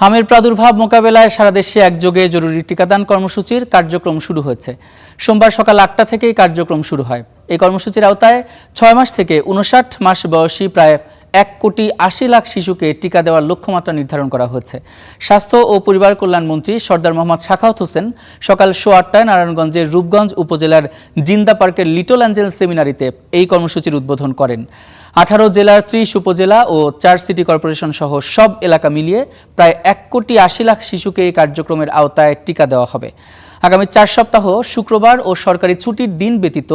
হামের প্রাদুর্ভাব মোকাবেলায় সারা দেশে একযোগে জরুরি টিকাদান কর্মসূচির কার্যক্রম শুরু হয়েছে। সোমবার সকাল ৮টা থেকেই কার্যক্রম শুরু হয়। এই কর্মসূচির আওতায় ৬ মাস থেকে ৫৯ মাস বয়সী প্রায় ১,৮০,০০,০০০ শিশুকে টিকা দেওয়ার লক্ষ্যমাত্রা নির্ধারণ করা হয়েছে। স্বাস্থ্য ও পরিবার কল্যাণ মন্ত্রী সরদার মোহাম্মদ সাখাওয়াত হোসেন সকাল ৮:৩০টায় নারায়ণগঞ্জের রূপগঞ্জ উপজেলার জিন্দা পার্কের লিটল অ্যাঞ্জেল সেমিনারিতে এই কর্মসূচির উদ্বোধন করেন। ১৮ জেলার ৩০ উপজেলা ও ৪ সিটি কর্পোরেশন সহ সব এলাকা মিলিয়ে প্রায় ১,৮০,০০,০০০ শিশুকে এই কার্যক্রমের আওতায় টিকা দেওয়া হবে। আগামী ৪ সপ্তাহ শুক্রবার ও সরকারি ছুটির দিন ব্যতীত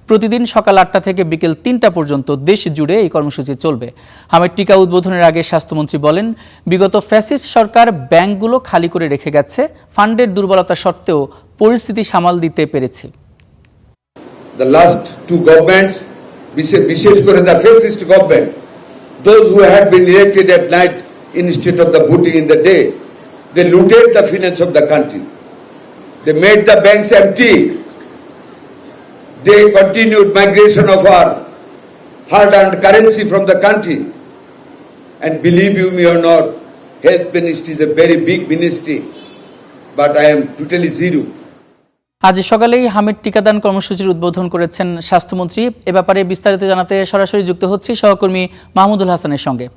প্রতিদিন সকাল ৮টা থেকে বিকেল ৩টা পর্যন্ত দেশ জুড়ে এই কর্মসূচি চলবে। হামের টিকা উদ্বোধনের আগে স্বাস্থ্যমন্ত্রী বলেন, বিগত ফ্যাসিস্ট সরকার ব্যাংকগুলো খালি করে রেখে গেছে, ফান্ডের দুর্বলতা সত্ত্বেও পরিস্থিতি সামাল দিতে পেরেছে। The last two governments, বিশেষ করে the fascist government, those who had been elected at night instead of the voting in the day, they looted the finance of the country. They made the banks empty. They continued migration of our hard-earned currency from the country. And believe you me or not, health ministry is a very big ministry, but I am totally zero. আজ সকালেই হামের টিকাদান কর্মসূচির উদ্বোধন করেছেন স্বাস্থ্যমন্ত্রী। এ ব্যাপারে বিস্তারিত জানাতে সরাসরি যুক্ত হচ্ছি সহকর্মী মাহমুদুল হাসানের সঙ্গে।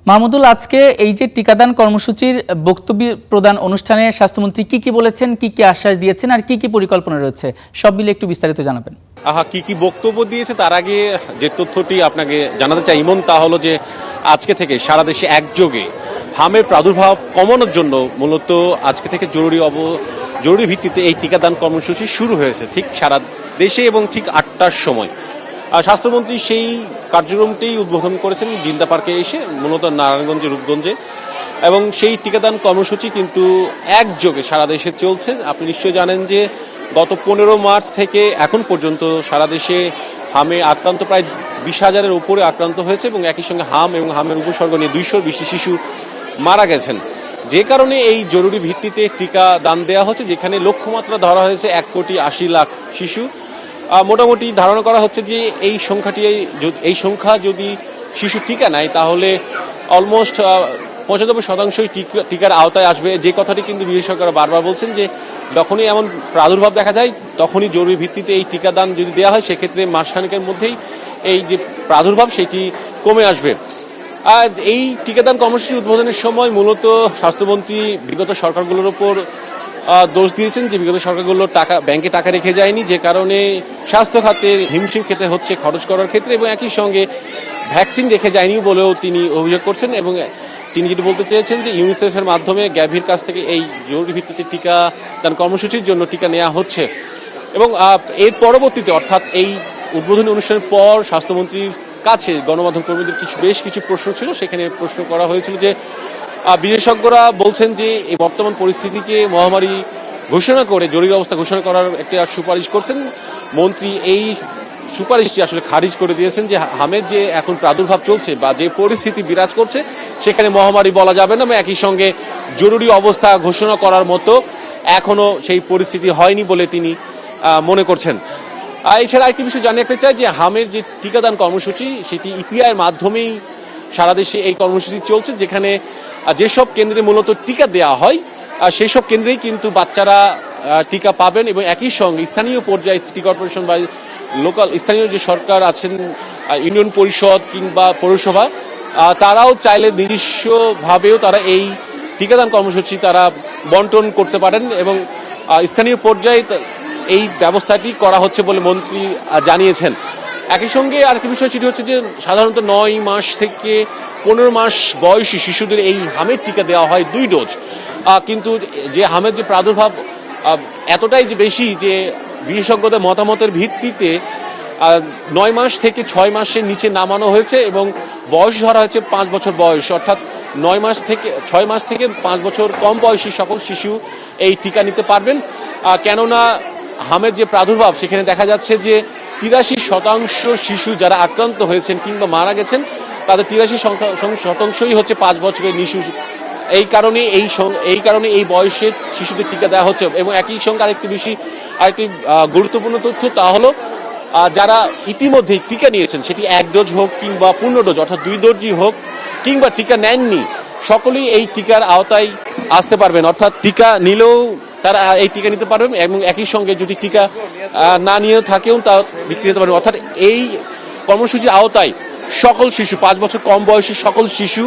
মাহমুদুল, আজকে এই যে টিকাদান কর্মসূচির বক্তব্য প্রদান অনুষ্ঠানে স্বাস্থ্যমন্ত্রী কি বলেছেন, কি আশ্বাস দিয়েছেন আর কি পরিকল্পনা রয়েছে, সব মিলে একটু বিস্তারিত জানাবেন। কি বক্তব্য দিয়েছে তার আগে যে তথ্যটি আপনাকে জানাতে চাই ইমন, তা হলো যে আজকে থেকে সারা দেশে একযোগে হামের প্রাদুর্ভাব কমানোর জন্য মূলত আজকে থেকে জরুরি ভিত্তিতে এই টিকাদান কর্মসূচি শুরু হয়েছে ঠিক সারা দেশে এবং ঠিক ৮টার সময়। স্বাস্থ্যমন্ত্রী সেই কার্যক্রমটি উদ্বোধন করেছেন জিন্দা পার্কে এসে, মূলত নারায়ণগঞ্জের রূপগঞ্জে, এবং সেই টিকাদান কর্মসূচি কিন্তু একযোগে সারা দেশে চলছে। আপনি নিশ্চয়ই জানেন যে গত ১৫ মার্চ থেকে এখন পর্যন্ত সারা দেশে হামে আক্রান্ত প্রায় ২০,০০০-এর উপরে আক্রান্ত হয়েছে এবং একই সঙ্গে হাম এবং হামের উপসর্গ নিয়ে ২০০-র বেশি শিশু মারা গেছেন। যে কারণে এই জরুরি ভিত্তিতে টিকা দান দেওয়া হচ্ছে, যেখানে লক্ষ্যমাত্রা ধরা হয়েছে ১,৮০,০০,০০০ শিশু। মোটামুটি ধারণা করা হচ্ছে যে এই সংখ্যা যদি শিশু টিকা নেয় তাহলে অলমোস্ট ৯৫%ই টিকার আওতায় আসবে। যে কথাটি কিন্তু বিশেষজ্ঞরা বারবার বলছেন যে যখনই এমন প্রাদুর্ভাব দেখা যায় তখনই জরুরি ভিত্তিতে এই টিকাদান যদি দেওয়া হয় সেক্ষেত্রে মাসখানেকের মধ্যেই এই যে প্রাদুর্ভাব সেটি কমে আসবে। আর এই টিকাদান কর্মসূচি উদ্বোধনের সময় মূলত স্বাস্থ্যমন্ত্রী বিগত সরকারগুলোর ওপর দোষ দিয়েছেন যে বিগত সরকারগুলো ব্যাংকে টাকা রেখে যায়নি, যে কারণে স্বাস্থ্য খাতে হিমশিম খেতে হচ্ছে খরচ করার ক্ষেত্রে, এবং একই সঙ্গে ভ্যাকসিন রেখে যায়নি বলেও তিনি অভিযোগ করছেন। এবং তিনি যেটি বলতে চেয়েছেন যে ইউনিসেফের মাধ্যমে গ্যাভির কাছ থেকে এই জরুরি ভিত্তিতে টিকাদান কর্মসূচির জন্য টিকা নেওয়া হচ্ছে। এবং এর পরবর্তীতে অর্থাৎ এই উদ্বোধনী অনুষ্ঠানের পর স্বাস্থ্যমন্ত্রীর কাছে গণমাধ্যম কর্মীদের বেশ কিছু প্রশ্ন ছিল। সেখানে প্রশ্ন করা হয়েছিল যে বিশেষজ্ঞরা বলছেন যে এই বর্তমান পরিস্থিতিকে মহামারী ঘোষণা করে জরুরি অবস্থা ঘোষণা করার একটা সুপারিশ করছেন। মন্ত্রী এই সুপারিশটি আসলে খারিজ করে দিয়েছেন যে হামের যে এখন প্রাদুর্ভাব চলছে বা যে পরিস্থিতি বিরাজ করছে সেখানে মহামারী বলা যাবে না, এবং একই সঙ্গে জরুরি অবস্থা ঘোষণা করার মতো এখনো সেই পরিস্থিতি হয়নি বলে তিনি মনে করছেন। এছাড়া একটি বিষয় জানিয়ে রাখতে চাই যে হামের যে টিকাদান কর্মসূচি সেটি ইপিআইয়ের মাধ্যমেই সারা দেশে এই কর্মসূচি চলছে, যেখানে যেসব কেন্দ্রে মূলত টিকা দেওয়া হয় সেই সব কেন্দ্রেই কিন্তু বাচ্চারা টিকা পাবেন। এবং একই সঙ্গে স্থানীয় পর্যায়ে সিটি কর্পোরেশন বা লোকাল স্থানীয় যে সরকার আছেন, ইউনিয়ন পরিষদ কিংবা পৌরসভা, তারাও চাইলে নিজস্বভাবেও তারা এই টিকাদান কর্মসূচি তারা বন্টন করতে পারেন, এবং স্থানীয় পর্যায়ে এই ব্যবস্থাটি করা হচ্ছে বলে মন্ত্রী জানিয়েছেন। একই সঙ্গে আরেকটি বিষয় সেটি হচ্ছে যে সাধারণত ৯ মাস থেকে ১৫ মাস বয়সী শিশুদের এই হামের টিকা দেওয়া হয় ২ ডোজ, কিন্তু যে হামের যে প্রাদুর্ভাব এতটাই যে বেশি যে বিশেষজ্ঞদের মতামতের ভিত্তিতে ৯ মাস থেকে ৬ মাসের নিচে নামানো হয়েছে এবং বয়স ধরা হয়েছে ৫ বছর বয়স, অর্থাৎ ৬ মাস থেকে ৫ বছর কম বয়সী সকল শিশু এই টিকা নিতে পারবেন। কেননা হামের যে প্রাদুর্ভাব সেখানে দেখা যাচ্ছে যে ৮৩% শিশু যারা আক্রান্ত হয়েছেন কিংবা মারা গেছেন তাদের ৮৩% হচ্ছে ৫ বছরের শিশু। এই কারণে এই বয়সের শিশুদের টিকা দেওয়া হচ্ছে। এবং একই সঙ্গে আরেকটি গুরুত্বপূর্ণ তথ্য, তা হলো যারা ইতিমধ্যে টিকা নিয়েছেন সেটি ১ ডোজ হোক কিংবা পূর্ণ ডোজ অর্থাৎ ২ ডোজই হোক কিংবা টিকা নেননি সকলেই এই টিকার আওতায় আসতে পারবেন, অর্থাৎ টিকা নিলেও তারা এই টিকা নিতে পারবেন এবং একই সঙ্গে যদি টিকা না নিয়ে থাকেও তা বিক্রি নিতে পারবেন। অর্থাৎ এই কর্মসূচির আওতায় সকল শিশু, 5 বছর কম বয়সী সকল শিশু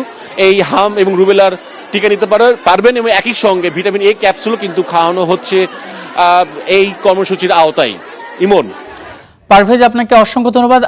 এই হাম এবং রুবেলার টিকা নিতে পারবেন এবং একই সঙ্গে ভিটামিন এ ক্যাপসুলও কিন্তু খাওয়ানো হচ্ছে এই কর্মসূচির আওতায়। ইমন। পারভেজ, আপনাকে অসংখ্য ধন্যবাদ।